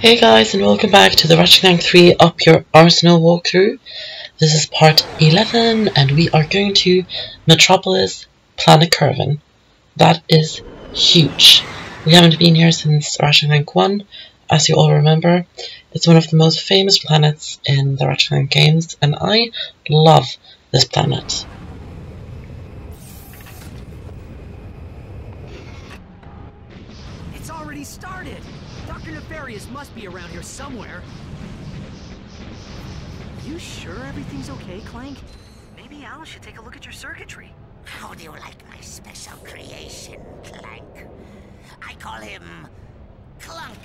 Hey guys, and welcome back to the Ratchet Clank 3 Up Your Arsenal walkthrough. This is part 11 and we are going to Metropolis, planet Kerwan. That is huge. We haven't been here since Ratchet Clank 1, as you all remember. It's one of the most famous planets in the Ratchet Clank games and I love this planet. It's already started! Dr. Nefarious must be around here somewhere. You sure everything's okay, Clank? Maybe Al should take a look at your circuitry. How do you like my special creation, Clank? I call him Clunk.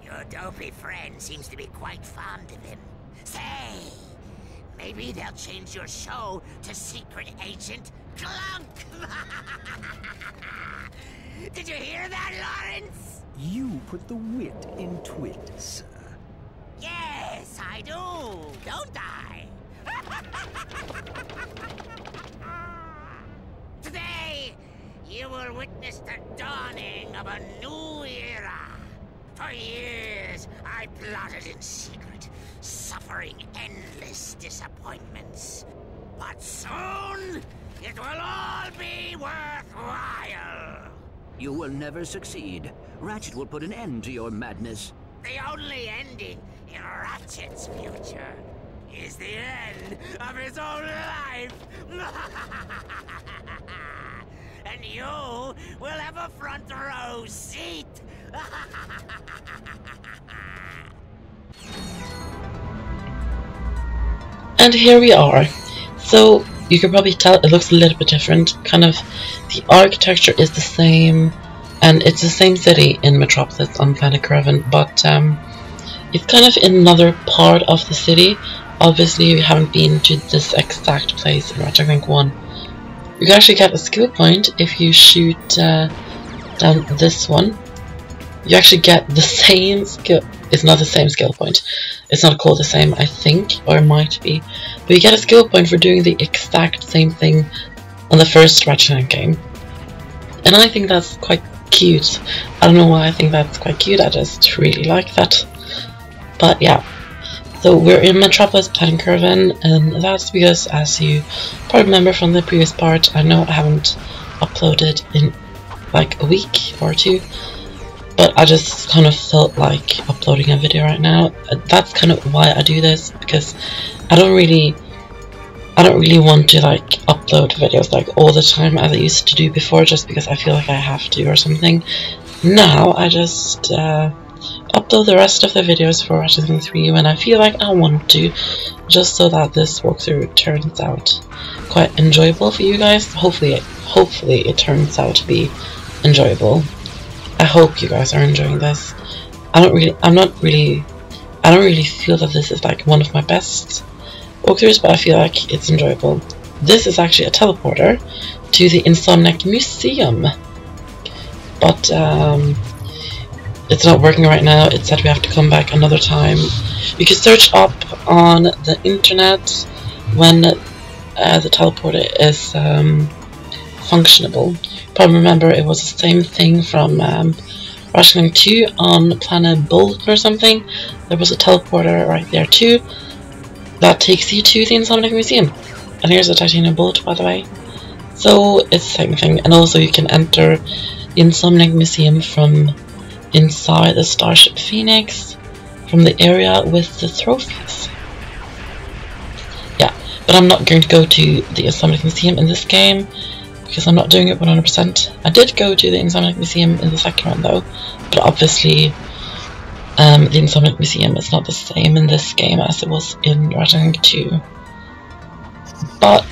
Your dopey friend seems to be quite fond of him. Say, maybe they'll change your show to Secret Agent Clunk. Did you hear that, Lawrence? You put the wit in twit, sir. Yes, I do, don't I? Today, you will witness the dawning of a new era. For years, I plotted in secret, suffering endless disappointments. But soon, it will all be worthwhile. You will never succeed. Ratchet will put an end to your madness. The only ending in Ratchet's future is the end of his own life. And you will have a front row seat. And here we are. So you can probably tell it looks a little bit different. Kind of the architecture is the same, and it's the same city in Metropolis on planet Kerwan, but it's kind of in another part of the city. Obviously you haven't been to this exact place in Ratchet Clank 1. You can actually get a skill point if you shoot down this one. You actually get the same skill. It's not the same skill point. It's not called the same, I think, or it might be. But you get a skill point for doing the exact same thing on the first Ratchet Clank game. And I think that's quite cute. I don't know why I think that's quite cute, I just really like that. But yeah. So we're in Metropolis, planet Kerwan, and that's because, as you probably remember from the previous part, I know I haven't uploaded in like a week or two. But I just kind of felt like uploading a video right now. That's kind of why I do this, because I don't really want to like upload videos like all the time as I used to do before, just because I feel like I have to or something. Now I just upload the rest of the videos for Ratchet Clank 3 when I feel like I want to, just so that this walkthrough turns out quite enjoyable for you guys. Hopefully it turns out to be enjoyable. I hope you guys are enjoying this. I don't really feel that this is like one of my best walkthroughs, but I feel like it's enjoyable. This is actually a teleporter to the Insomniac Museum, but it's not working right now. It said we have to come back another time. You can search up on the internet when the teleporter is functionable. Probably remember it was the same thing from Ratchet Clank 2 on planet Bolt or something. There was a teleporter right there too that takes you to the Insomniac Museum. And here's a titanium bolt, by the way. So it's the same thing. And also you can enter the Insomniac Museum from inside the Starship Phoenix, from the area with the trophies. Yeah, but I'm not going to go to the Insomniac Museum in this game, because I'm not doing it 100%. I did go to the Insomniac Museum in the second one though, but obviously the Insomniac Museum is not the same in this game as it was in Ratchet Clank 2. But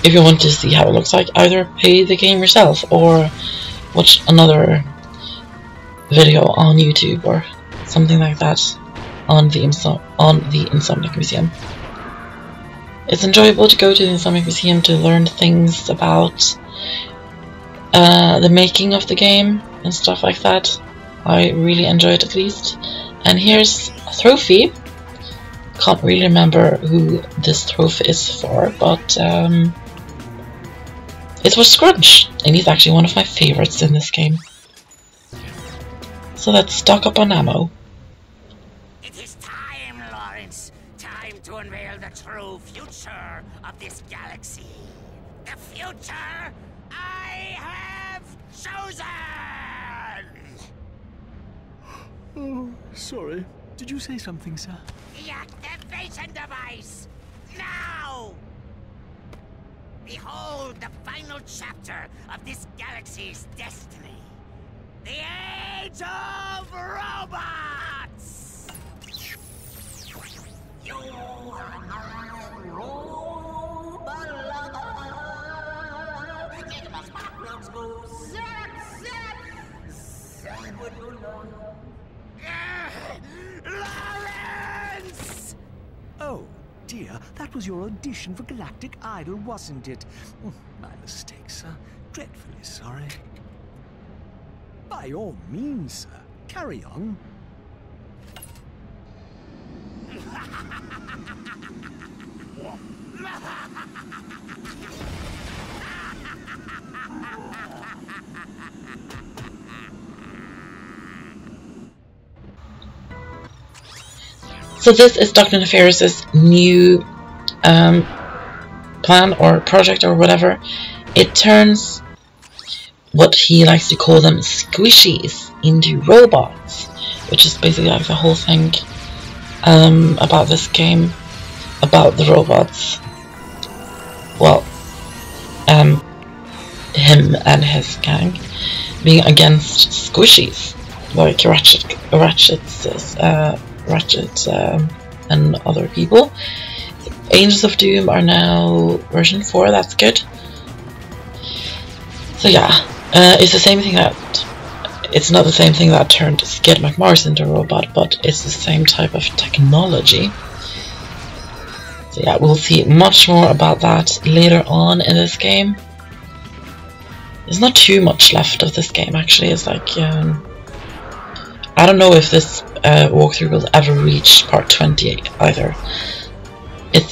if you want to see how it looks like, either pay the game yourself or watch another video on YouTube or something like that on the Insomniac Museum. It's enjoyable to go to the Insomniac Museum to learn things about the making of the game and stuff like that. I really enjoy it, at least. And here's a trophy. Can't really remember who this trophy is for, but it's for Scrunch, and he's actually one of my favorites in this game. So let's stock up on ammo. It is time, Lawrence. Time to unveil the true future of this galaxy. The future I have chosen! Oh, sorry. Did you say something, sir? The activation device! Now! Behold the final chapter of this galaxy's destiny. The Age of Robots! You are my robot lover. Get my spark plugs go zap, zap, zap with your love. Lawrence! Oh, dear. That was your audition for Galactic Idol, wasn't it? My mistake, sir. Dreadfully sorry. By all means, sir. Carry on. So this is Dr. Nefarious's new plan or project or whatever. It turns what he likes to call them squishies into robots, which is basically like the whole thing about this game, about the robots. Well, him and his gang being against squishies like Ratchet and other people. Angels of Doom are now version 4, that's good. So yeah, it's the same thing that... It's not the same thing that turned Skid McMorris into a robot, but it's the same type of technology. So yeah, we'll see much more about that later on in this game. There's not too much left of this game actually. It's like... I don't know if this walkthrough will ever reach part 28 either.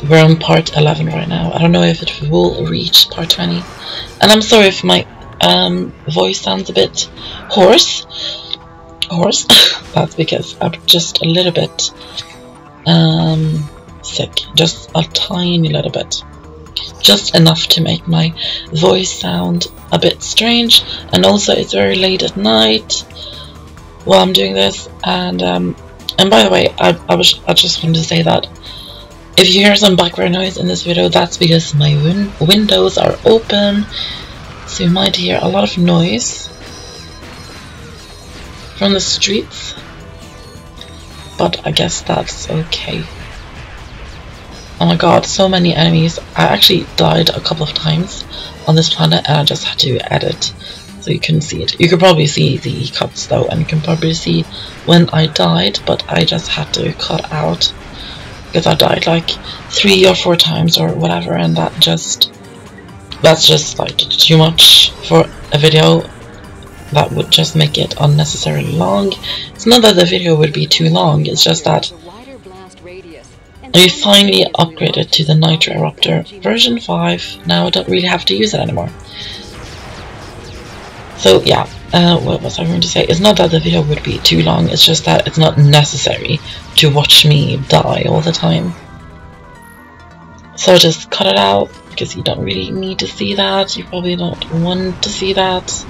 We're on part 11 right now. I don't know if it will reach part 20. And I'm sorry if my voice sounds a bit hoarse. That's because I'm just a little bit sick. Just a tiny little bit. Just enough to make my voice sound a bit strange. And also it's very late at night while I'm doing this, and by the way, I just wanted to say that if you hear some background noise in this video, that's because my windows are open, so you might hear a lot of noise from the streets, but I guess that's okay. Oh my god, so many enemies. I actually died a couple of times on this planet and I just had to edit so you couldn't see it. You could probably see the cuts though, and you can probably see when I died, but I just had to cut out because I died like 3 or 4 times or whatever, and that's just like too much for a video. That would just make it unnecessarily long. It's not that the video would be too long, it's just that I finally upgraded to the Nitroraptor version 5. Now I don't really have to use it anymore. So yeah, what was I going to say? It's not that the video would be too long, it's just that it's not necessary to watch me die all the time. So just cut it out, because you don't really need to see that. You probably don't want to see that.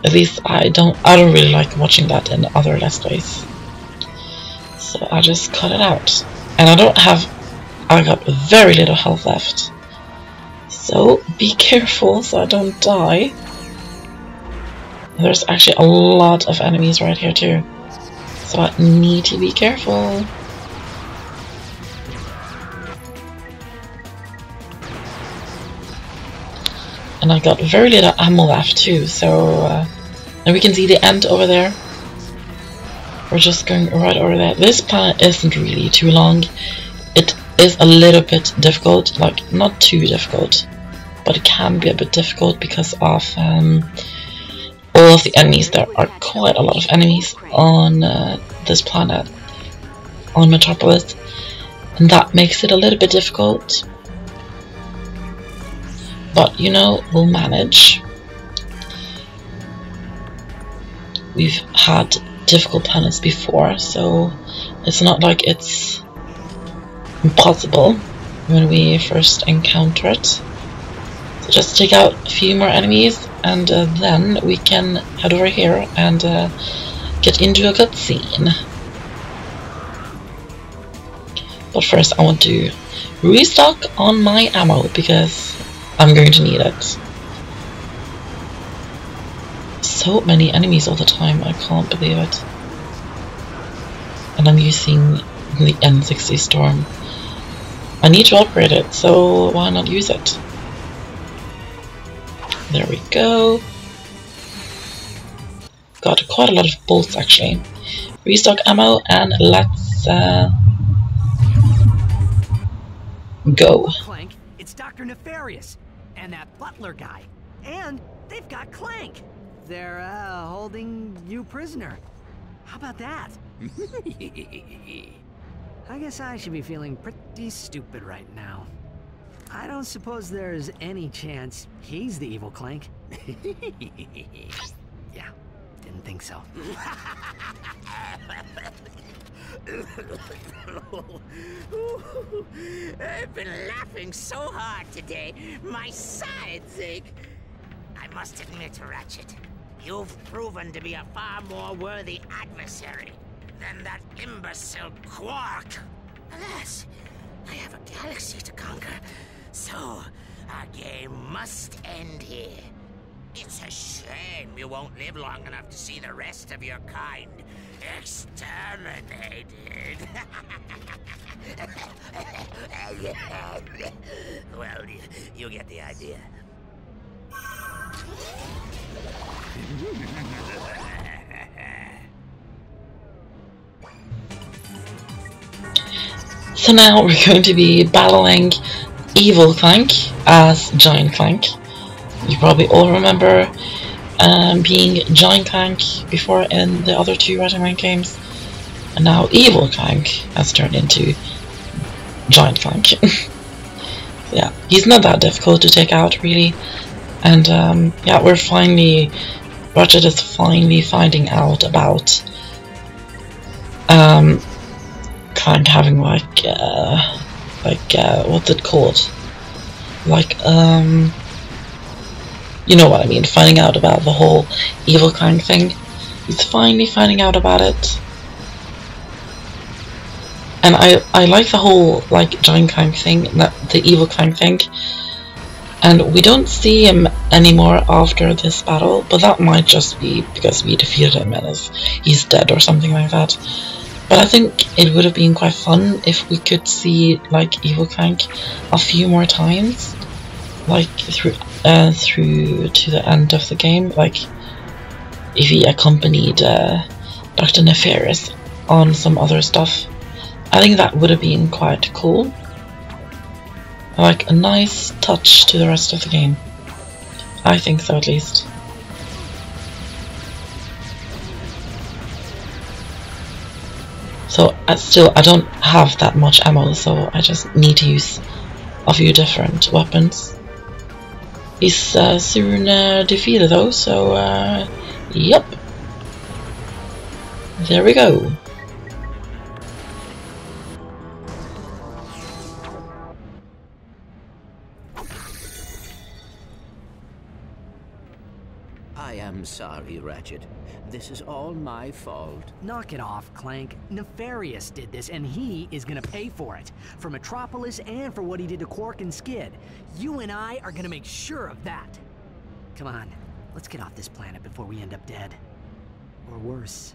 At least I don't really like watching that in other Let's Plays. So I just cut it out. And I got very little health left. So be careful so I don't die. There's actually a lot of enemies right here too. So I need to be careful. And I got very little ammo left too, so and we can see the end over there. We're just going right over there. This planet isn't really too long. It is a little bit difficult, like not too difficult, but it can be a bit difficult because of all of the enemies. There are quite a lot of enemies on this planet, on Metropolis, and that makes it a little bit difficult. But you know, we'll manage. we've had difficult planets before, so it's not like it's impossible when we first encounter it. So just take out a few more enemies, and then we can head over here and get into a cutscene. But first I want to restock on my ammo because I'm going to need it. So many enemies all the time, I can't believe it. And I'm using the N60 Storm. I need to upgrade it, so why not use it? There we go. Got quite a lot of bolts actually. Restock ammo and let's go. Clank, it's Dr. Nefarious and that butler guy. And they've got Clank. They're holding you prisoner. How about that? I guess I should be feeling pretty stupid right now. I don't suppose there's any chance he's the evil Clank. Yeah, didn't think so. I've been laughing so hard today, my sides ache. I must admit, Ratchet, you've proven to be a far more worthy adversary than that imbecile Quark. Alas, I have a galaxy to conquer, so our game must end here. It's a shame you won't live long enough to see the rest of your kind exterminated. Well, you get the idea. So now we're going to be battling Evil Clank as Giant Clank. You probably all remember being Giant Clank before in the other two Ratchet and Clank games, and now Evil Clank has turned into Giant Clank. Yeah, he's not that difficult to take out really, and yeah, Ratchet is finally finding out about Clank having like what's it called? Like you know what I mean, finding out about the whole Evil Clank thing. He's finally finding out about it. And I like the whole like Giant Clank thing, the Evil Clank thing. And we don't see him anymore after this battle, but that might just be because we defeated him and he's dead or something like that. But I think it would have been quite fun if we could see like Evil Clank a few more times, like through to the end of the game, like if he accompanied Dr. Nefarious on some other stuff. I think that would have been quite cool. Like a nice touch to the rest of the game. I think so, at least. So I don't have that much ammo, so I just need to use a few different weapons. He's soon defeated though, so yep. There we go. I am sorry, Ratchet. This is all my fault. Knock it off, Clank. Nefarious did this, and he is gonna pay for it. For Metropolis and for what he did to Quark and Skid. You and I are gonna make sure of that. Come on, let's get off this planet before we end up dead. Or worse.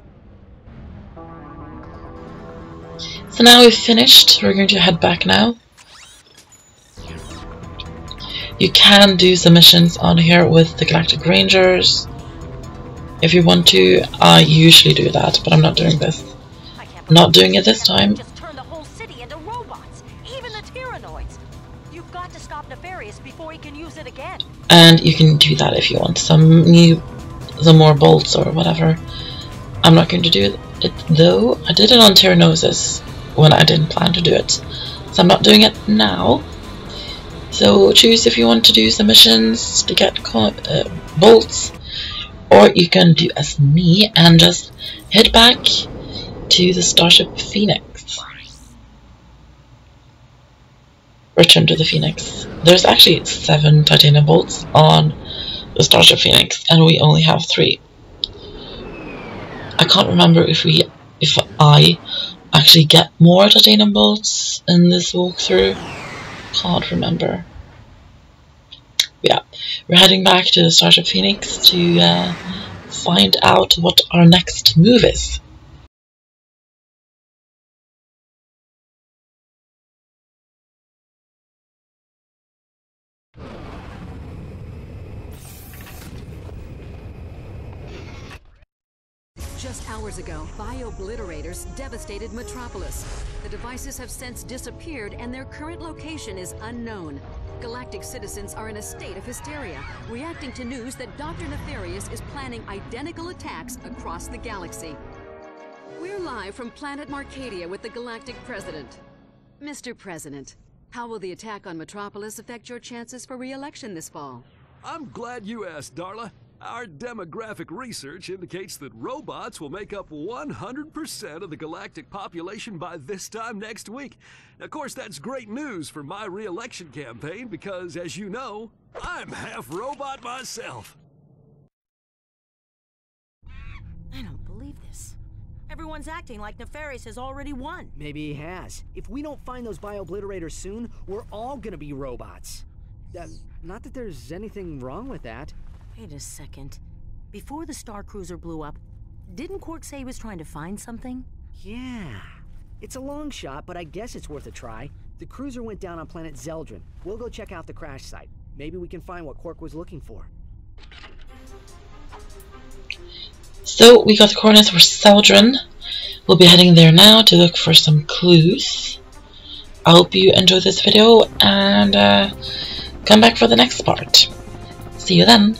So now we've finished. We're going to head back now. You can do some missions on here with the Galactic Rangers if you want to. I usually do that, but I'm not doing this. Not doing it this time. Just turn the whole city into robots, even the Tyrannoids. You've got to stop Nefarious before he can use it again. And you can do that if you want some more bolts or whatever. I'm not going to do it though. I did it on Tyrannosis when I didn't plan to do it, so I'm not doing it now. So choose if you want to do some missions to get bolts, or you can do as me and just head back to the Starship Phoenix. Return to the Phoenix. There's actually 7 titanium bolts on the Starship Phoenix, and we only have 3. I can't remember if I actually get more titanium bolts in this walkthrough. Can't remember. Yeah, we're heading back to the Starship Phoenix to find out what our next move is. Just hours ago, bio-obliterators devastated Metropolis. The devices have since disappeared and their current location is unknown. Galactic citizens are in a state of hysteria, reacting to news that Dr. Nefarious is planning identical attacks across the galaxy. We're live from planet Marcadia with the Galactic President. Mr. President, how will the attack on Metropolis affect your chances for re-election this fall? I'm glad you asked, Darla. Our demographic research indicates that robots will make up 100% of the galactic population by this time next week. Of course, that's great news for my re-election campaign because, as you know, I'm half robot myself. I don't believe this. Everyone's acting like Nefarious has already won. Maybe he has. If we don't find those bio-obliterators soon, we're all gonna be robots. Not that there's anything wrong with that. Wait a second. Before the Star Cruiser blew up, didn't Quark say he was trying to find something? Yeah. It's a long shot, but I guess it's worth a try. The cruiser went down on planet Zeldrin. We'll go check out the crash site. Maybe we can find what Quark was looking for. So we got the coordinates for Zeldrin. We'll be heading there now to look for some clues. I hope you enjoyed this video and come back for the next part. See you then.